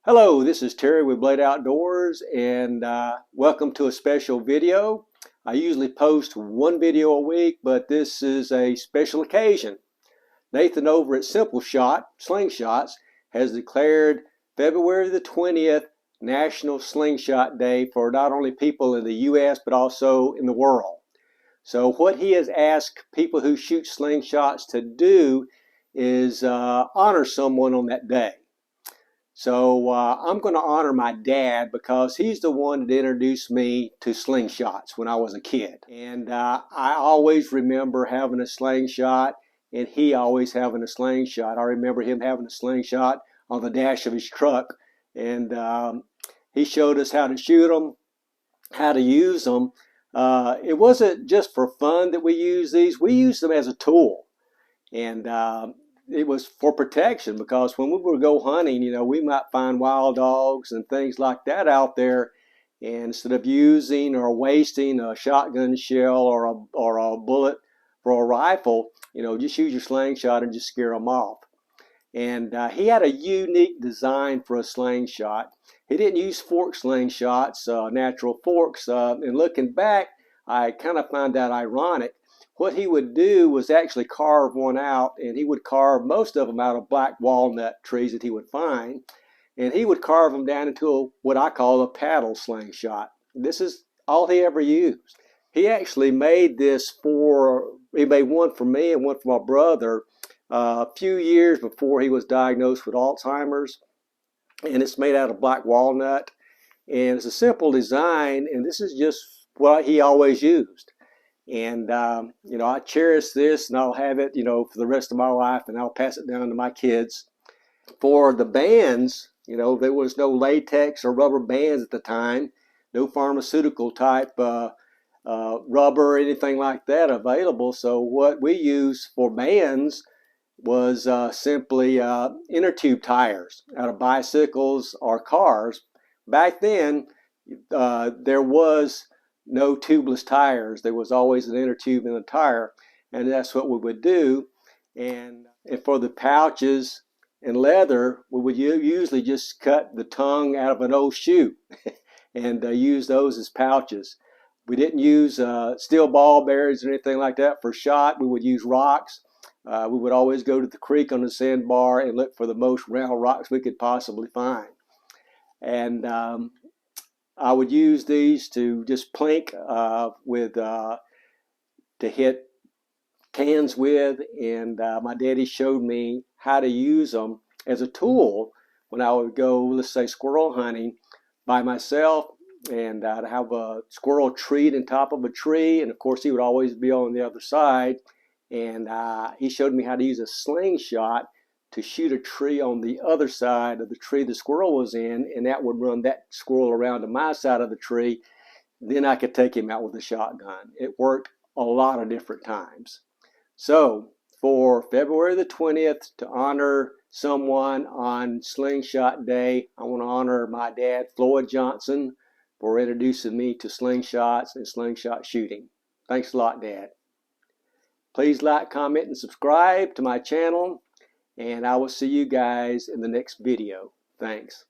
Hello, this is Terry with Blade Outdoors, and welcome to a special video. I usually post one video a week, but this is a special occasion. Nathan over at Slingshots, has declared February the 20th National Slingshot Day for not only people in the U.S. but also in the world. So what he has asked people who shoot slingshots to do is honor someone on that day. So I'm going to honor my dad because he's the one that introduced me to slingshots when I was a kid. And I always remember having a slingshot and he always having a slingshot. I remember him having a slingshot on the dash of his truck. And he showed us how to shoot them, how to use them. It wasn't just for fun that we used these. We used them as a tool. And it was for protection because when we would go hunting, we might find wild dogs and things like that out there. And instead of using or wasting a shotgun shell or a bullet for a rifle, just use your slingshot and just scare them off. And he had a unique design for a slingshot. He didn't use fork slingshots, natural forks. And looking back, I kind of found that ironic. What he would do was actually carve one out, and he would carve most of them out of black walnut trees that he would find, and he would carve them down into what I call a paddle slingshot. This is all he ever used. He actually made he made one for me and one for my brother a few years before he was diagnosed with Alzheimer's, and it's made out of black walnut, and it's a simple design, and this is just what he always used. And, I cherish this and I'll have it, for the rest of my life, and I'll pass it down to my kids. For the bands, there was no latex or rubber bands at the time, no pharmaceutical type rubber or anything like that available. So what we used for bands was simply inner tube tires out of bicycles or cars. Back then, there was no tubeless tires. There was always an inner tube in the tire, and that's what we would do. And for the pouches and leather, we would usually just cut the tongue out of an old shoe and use those as pouches. We didn't use steel ball bearings or anything like that for shot. We would use rocks. We would always go to the creek on the sandbar and look for the most round rocks we could possibly find. And I would use these to just plink to hit cans with, and my daddy showed me how to use them as a tool when I would go, let's say, squirrel hunting by myself, and I'd have a squirrel treed on top of a tree, and of course he would always be on the other side, and he showed me how to use a slingshot to shoot a tree on the other side of the tree the squirrel was in, and that would run that squirrel around to my side of the tree. Then I could take him out with a shotgun. It worked a lot of different times. So for February the 20th, to honor someone on Slingshot Day, I want to honor my dad, Floyd Johnson, for introducing me to slingshots and slingshot shooting. Thanks a lot, Dad. Please like, comment, and subscribe to my channel. And I will see you guys in the next video. Thanks.